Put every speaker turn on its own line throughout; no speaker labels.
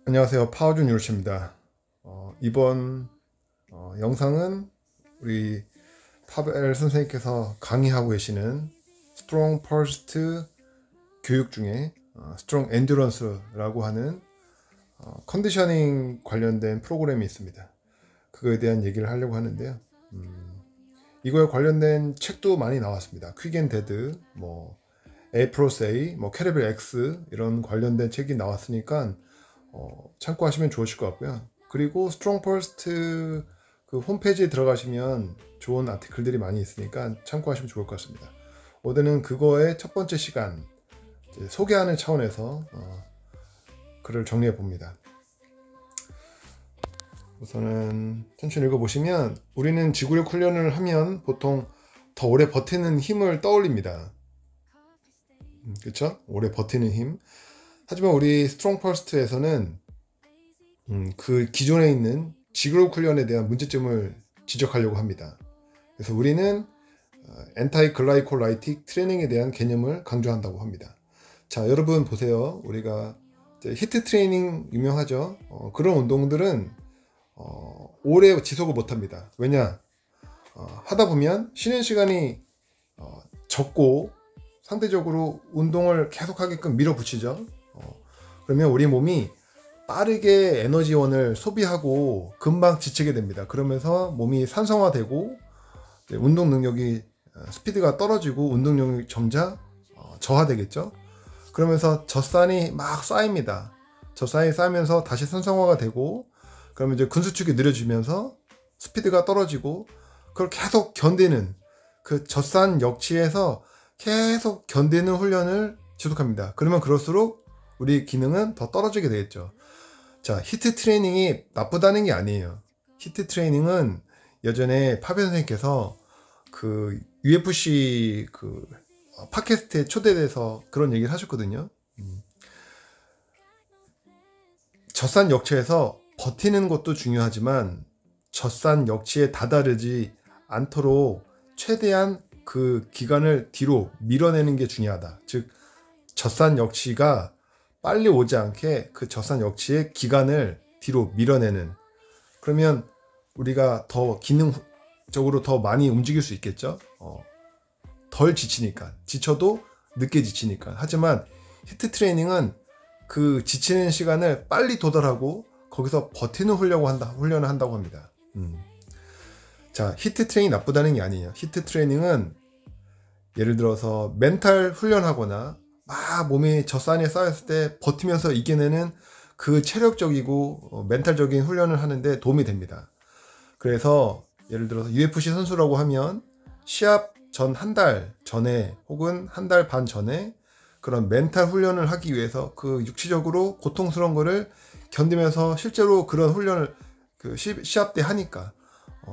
안녕하세요. 파워준 유로치입니다. 이번 영상은 우리 파벨 선생님께서 강의하고 계시는 스트롱 퍼스트 교육 중에 스트롱 엔듀런스라고 하는 컨디셔닝 관련된 프로그램이 있습니다. 그거에 대한 얘기를 하려고 하는데요. 이거에 관련된 책도 많이 나왔습니다. 퀵 앤 데드, A 플러스 A, 캐리벨 X 이런 관련된 책이 나왔으니까 참고하시면 좋으실 것 같고요. 그리고 스트롱 퍼스트 그 홈페이지에 들어가시면 좋은 아티클들이 많이 있으니까 참고하시면 좋을 것 같습니다. 오늘은 그거의 첫 번째 시간 소개하는 차원에서 글을 정리해 봅니다. 우선은 천천히 읽어보시면 우리는 지구력 훈련을 하면 보통 더 오래 버티는 힘을 떠올립니다. 그렇죠? 오래 버티는 힘. 하지만 우리 스트롱 퍼스트에서는 그 기존에 있는 지그룹 훈련에 대한 문제점을 지적하려고 합니다. 그래서 우리는 엔타이 글라이콜라이틱 트레이닝에 대한 개념을 강조한다고 합니다. 자, 여러분 보세요. 우리가 히트 트레이닝 유명하죠. 그런 운동들은 오래 지속을 못합니다. 왜냐? 하다 보면 쉬는 시간이 적고 상대적으로 운동을 계속하게끔 밀어붙이죠. 그러면 우리 몸이 빠르게 에너지원을 소비하고 금방 지치게 됩니다. 그러면서 몸이 산성화되고 운동 능력이 스피드가 떨어지고 운동 능력이 점차 저하되겠죠. 그러면서 젖산이 막 쌓입니다. 젖산이 쌓이면서 다시 산성화가 되고 그러면 이제 근수축이 느려지면서 스피드가 떨어지고 그걸 계속 견디는 그 젖산 역치에서 계속 견디는 훈련을 지속합니다. 그러면 그럴수록 우리 기능은 더 떨어지게 되겠죠. 자, 히트 트레이닝이 나쁘다는 게 아니에요. 히트 트레이닝은 예전에 파벨 선생님께서 그 UFC 그 팟캐스트에 초대돼서 그런 얘기를 하셨거든요. 젖산 역치에서 버티는 것도 중요하지만 젖산 역치에 다다르지 않도록 최대한 그 기간을 뒤로 밀어내는 게 중요하다. 즉 젖산 역치가 빨리 오지 않게 그 젖산 역치의 기간을 뒤로 밀어내는, 그러면 우리가 더 기능적으로 더 많이 움직일 수 있겠죠. 덜 지치니까, 지쳐도 늦게 지치니까. 하지만 히트 트레이닝은 그 지치는 시간을 빨리 도달하고 거기서 버티는 훈련을 한다고 합니다. 자, 히트 트레이닝이 나쁘다는 게 아니에요. 히트 트레이닝은 예를 들어서 멘탈 훈련하거나 막 몸이 젖산에 쌓였을 때 버티면서 이겨내는 그 체력적이고 멘탈적인 훈련을 하는데 도움이 됩니다. 그래서 예를 들어서 UFC 선수라고 하면 시합 전 한 달 전에 혹은 한 달 반 전에 그런 멘탈 훈련을 하기 위해서 그 육체적으로 고통스러운 거를 견디면서 실제로 그런 훈련을 그 시합 때 하니까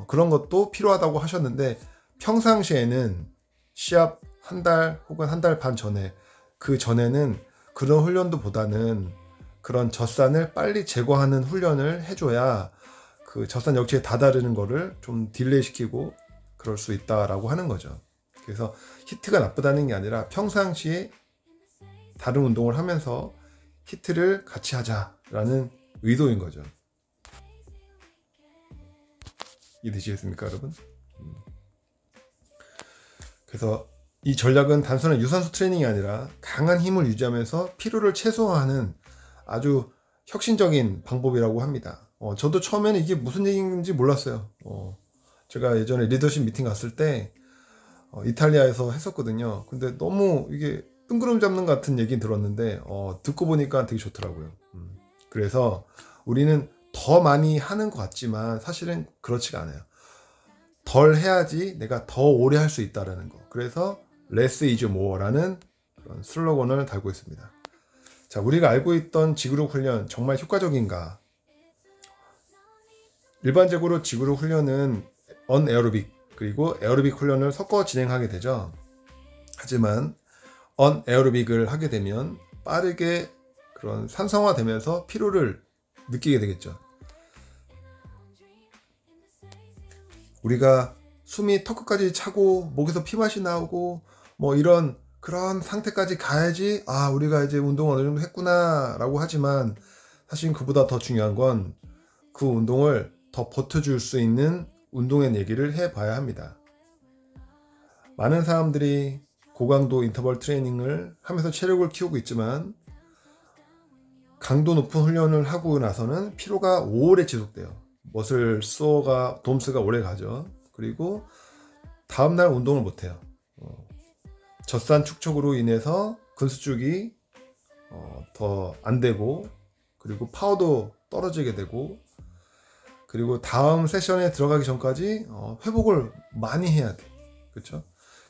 그런 것도 필요하다고 하셨는데, 평상시에는 시합 한 달 혹은 한 달 반 전에 그 전에는 그런 훈련도 보다는 그런 젖산을 빨리 제거하는 훈련을 해줘야 그 젖산 역치에 다다르는 거를 좀 딜레이 시키고 그럴 수 있다라고 하는 거죠. 그래서 히트가 나쁘다는 게 아니라 평상시에 다른 운동을 하면서 히트를 같이 하자라는 의도인 거죠. 이해되시겠습니까, 여러분? 그래서 이 전략은 단순한 유산소 트레이닝이 아니라 강한 힘을 유지하면서 피로를 최소화하는 아주 혁신적인 방법이라고 합니다. 저도 처음에는 이게 무슨 얘기인지 몰랐어요. 제가 예전에 리더십 미팅 갔을 때 이탈리아에서 했었거든요. 근데 너무 이게 뜬구름 잡는 같은 얘기 들었는데 듣고 보니까 되게 좋더라고요. 그래서 우리는 더 많이 하는 것 같지만 사실은 그렇지가 않아요. 덜 해야지 내가 더 오래 할 수 있다라는 거. 그래서 less is more라는 그런 슬로건을 달고 있습니다. 자, 우리가 알고 있던 지그룹 훈련 정말 효과적인가? 일반적으로 지그룹 훈련은 언에어로빅 그리고 에어로빅 훈련을 섞어 진행하게 되죠. 하지만 언에어로빅을 하게 되면 빠르게 그런 산성화되면서 피로를 느끼게 되겠죠. 우리가 숨이 턱끝까지 차고 목에서 피맛이 나오고 이런 그런 상태까지 가야지 우리가 이제 운동을 어느 정도 했구나 라고 하지만, 사실 그보다 더 중요한 건 그 운동을 더 버텨줄 수 있는 운동의 얘기를 해봐야 합니다. 많은 사람들이 고강도 인터벌 트레이닝을 하면서 체력을 키우고 있지만 강도 높은 훈련을 하고 나서는 피로가 오래 지속돼요. 머슬 소어가 돔스가 오래 가죠. 그리고 다음날 운동을 못해요. 젖산 축적으로 인해서 근수축이 더 안되고, 그리고 파워도 떨어지게 되고, 그리고 다음 세션에 들어가기 전까지 회복을 많이 해야 돼. 그렇죠?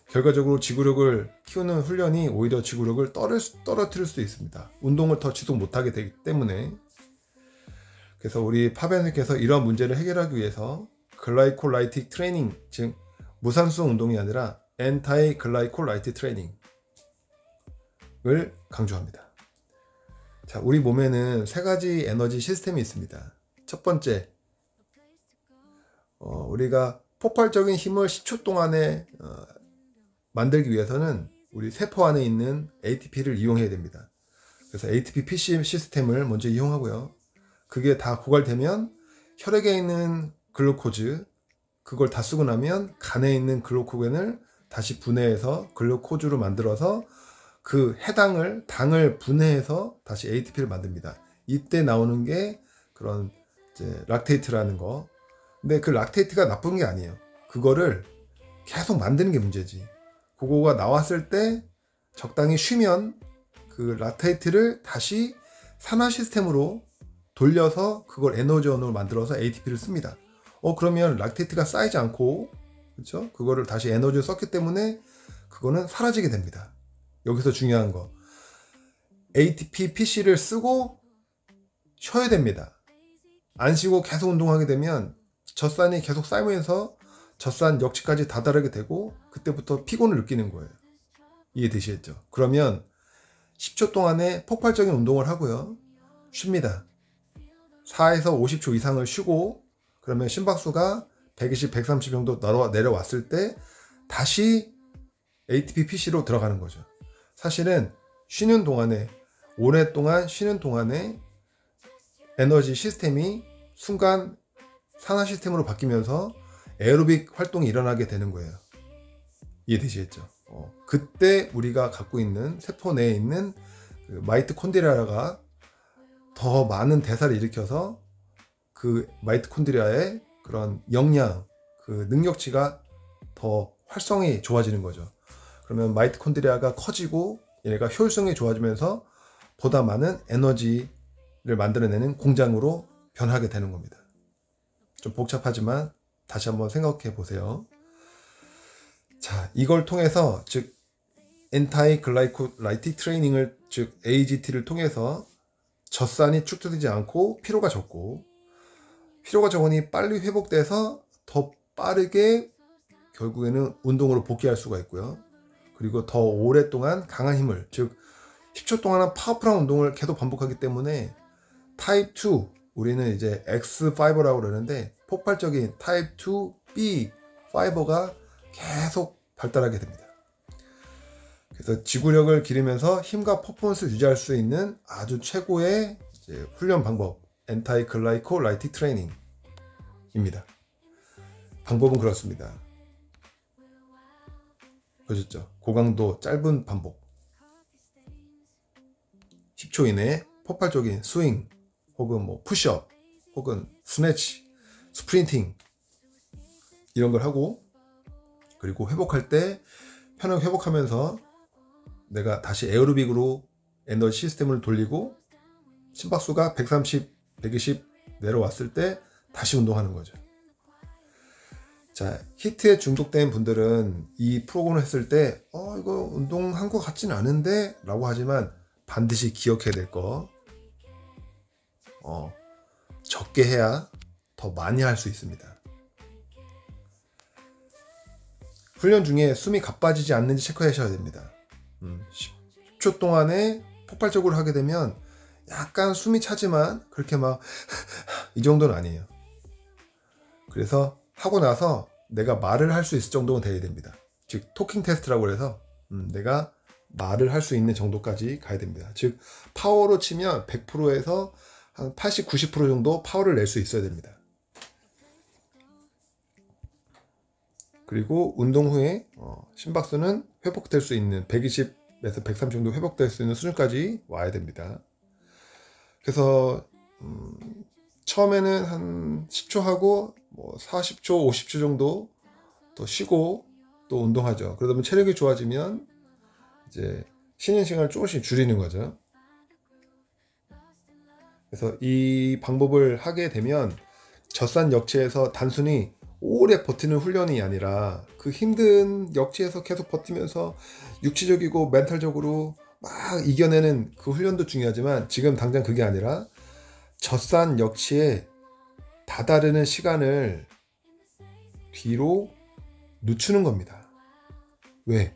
결과적으로 지구력을 키우는 훈련이 오히려 지구력을 떨어뜨릴 수 있습니다. 운동을 더 지속 못하게 되기 때문에. 그래서 우리 파벤님께서 이러한 문제를 해결하기 위해서 글라이콜라이틱 트레이닝, 즉 무산소 운동이 아니라 엔타이 글라이콜라이틱 트레이닝을 강조합니다. 자, 우리 몸에는 세 가지 에너지 시스템이 있습니다. 첫 번째, 우리가 폭발적인 힘을 10초 동안에 만들기 위해서는 우리 세포 안에 있는 ATP를 이용해야 됩니다. 그래서 ATP PC 시스템을 먼저 이용하고요. 그게 다 고갈되면 혈액에 있는 글루코즈, 그걸 다 쓰고 나면 간에 있는 글루코겐을 다시 분해해서 글루코즈로 만들어서 그 해당을 당을 분해해서 다시 ATP를 만듭니다. 이때 나오는 게 그런 이제 락테이트라는 거. 근데 그 락테이트가 나쁜 게 아니에요. 그거를 계속 만드는 게 문제지. 그거가 나왔을 때 적당히 쉬면 그 락테이트를 다시 산화 시스템으로 돌려서 그걸 에너지원으로 만들어서 ATP를 씁니다. 그러면 락테이트가 쌓이지 않고, 그렇죠? 그거를 다시 에너지를 썼기 때문에 그거는 사라지게 됩니다. 여기서 중요한 거, ATP PC를 쓰고 쉬어야 됩니다. 안 쉬고 계속 운동하게 되면 젖산이 계속 쌓이면서 젖산 역치까지 다다르게 되고 그때부터 피곤을 느끼는 거예요. 이해되시겠죠? 그러면 10초 동안에 폭발적인 운동을 하고요. 쉽니다. 4에서 50초 이상을 쉬고, 그러면 심박수가 120, 130 정도 내려왔을 때 다시 ATP PC로 들어가는 거죠. 사실은 쉬는 동안에, 오랫동안 쉬는 동안에 에너지 시스템이 순간 산화 시스템으로 바뀌면서 에어로빅 활동이 일어나게 되는 거예요. 이해되시겠죠? 그때 우리가 갖고 있는 세포 내에 있는 그 마이토콘드리아가 더 많은 대사를 일으켜서 그 마이토콘드리아의 그런 역량, 그 능력치가 더 활성이 좋아지는 거죠. 그러면 마이토콘드리아가 커지고 얘네가 효율성이 좋아지면서 보다 많은 에너지를 만들어내는 공장으로 변하게 되는 겁니다. 좀 복잡하지만 다시 한번 생각해 보세요. 자, 이걸 통해서, 즉 엔타이 글라이콜라이틱 트레이닝을, 즉 AGT를 통해서 젖산이 축적되지 않고 피로가 적고, 피로가 적으니 빨리 회복돼서 더 빠르게 결국에는 운동으로 복귀할 수가 있고요. 그리고 더 오랫동안 강한 힘을, 즉 10초 동안은 파워풀한 운동을 계속 반복하기 때문에 타입 2, 우리는 이제 X 파이버라고 그러는데 폭발적인 타입 2B 파이버가 계속 발달하게 됩니다. 그래서 지구력을 기르면서 힘과 퍼포먼스를 유지할 수 있는 아주 최고의 이제 훈련 방법, 엔타이 글라이콜라이틱 트레이닝입니다. 방법은 그렇습니다. 보셨죠? 고강도 짧은 반복, 10초 이내에 폭발적인 스윙, 혹은 뭐 푸시업, 혹은 스네치, 스프린팅, 이런 걸 하고, 그리고 회복할 때 편하게 회복하면서 내가 다시 에어로빅으로 에너지 시스템을 돌리고 심박수가 130, 120 내려왔을 때 다시 운동하는 거죠. 자, 히트에 중독된 분들은 이 프로그램을 했을 때 이거 운동한 것 같진 않은데 라고 하지만 반드시 기억해야 될 거, 적게 해야 더 많이 할 수 있습니다. 훈련 중에 숨이 가빠지지 않는지 체크하셔야 됩니다. 10초 동안에 폭발적으로 하게 되면 약간 숨이 차지만 그렇게 막 이 정도는 아니에요. 그래서 하고 나서 내가 말을 할 수 있을 정도는 돼야 됩니다. 즉 토킹 테스트라고 해서 내가 말을 할 수 있는 정도까지 가야 됩니다. 즉 파워로 치면 100%에서 한 80, 90% 정도 파워를 낼 수 있어야 됩니다. 그리고 운동 후에 심박수는 회복될 수 있는 120에서 130 정도 회복될 수 있는 수준까지 와야 됩니다. 그래서 처음에는 한 10초 하고 뭐 40초, 50초 정도 더 쉬고 또 운동하죠. 그러다 보면 체력이 좋아지면 이제 쉬는 시간을 조금씩 줄이는 거죠. 그래서 이 방법을 하게 되면 젖산 역치에서 단순히 오래 버티는 훈련이 아니라 그 힘든 역치에서 계속 버티면서 육체적이고 멘탈적으로 막 이겨내는 그 훈련도 중요하지만 지금 당장 그게 아니라 젖산 역치에 다다르는 시간을 뒤로 늦추는 겁니다. 왜?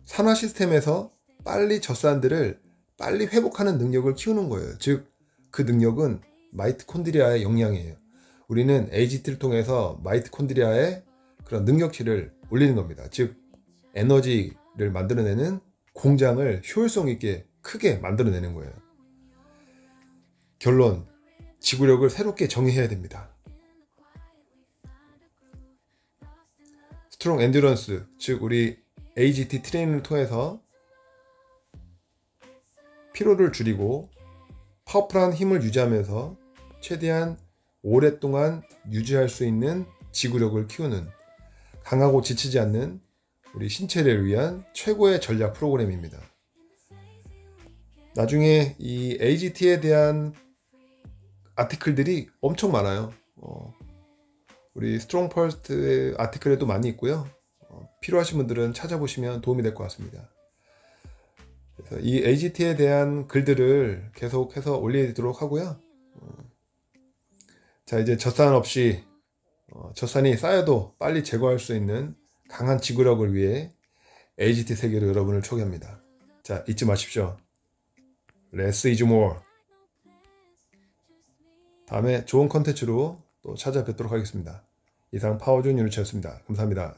산화 시스템에서 빨리 젖산들을 빨리 회복하는 능력을 키우는 거예요. 즉, 그 능력은 마이토콘드리아의 역량이에요. 우리는 AGT를 통해서 마이토콘드리아의 그런 능력치를 올리는 겁니다. 즉, 에너지를 만들어내는 공장을 효율성 있게 크게 만들어내는 거예요. 결론, 지구력을 새롭게 정의해야 됩니다. 스트롱 엔듀런스, 즉 우리 AGT 트레이닝을 통해서 피로를 줄이고 파워풀한 힘을 유지하면서 최대한 오랫동안 유지할 수 있는 지구력을 키우는 강하고 지치지 않는 우리 신체를 위한 최고의 전략 프로그램입니다. 나중에 이 AGT에 대한 아티클들이 엄청 많아요. 우리 스트롱 퍼스트의 아티클에도 많이 있고요. 필요하신 분들은 찾아보시면 도움이 될 것 같습니다. 그래서 이 AGT에 대한 글들을 계속해서 올리도록 하고요. 자, 이제 젖산 없이 젖산이 쌓여도 빨리 제거할 수 있는 강한 지구력을 위해 AGT 세계로 여러분을 초대합니다. 자, 잊지 마십시오. Less is more. 다음에 좋은 컨텐츠로 또 찾아뵙도록 하겠습니다. 이상 파워존 유니체였습니다. 감사합니다.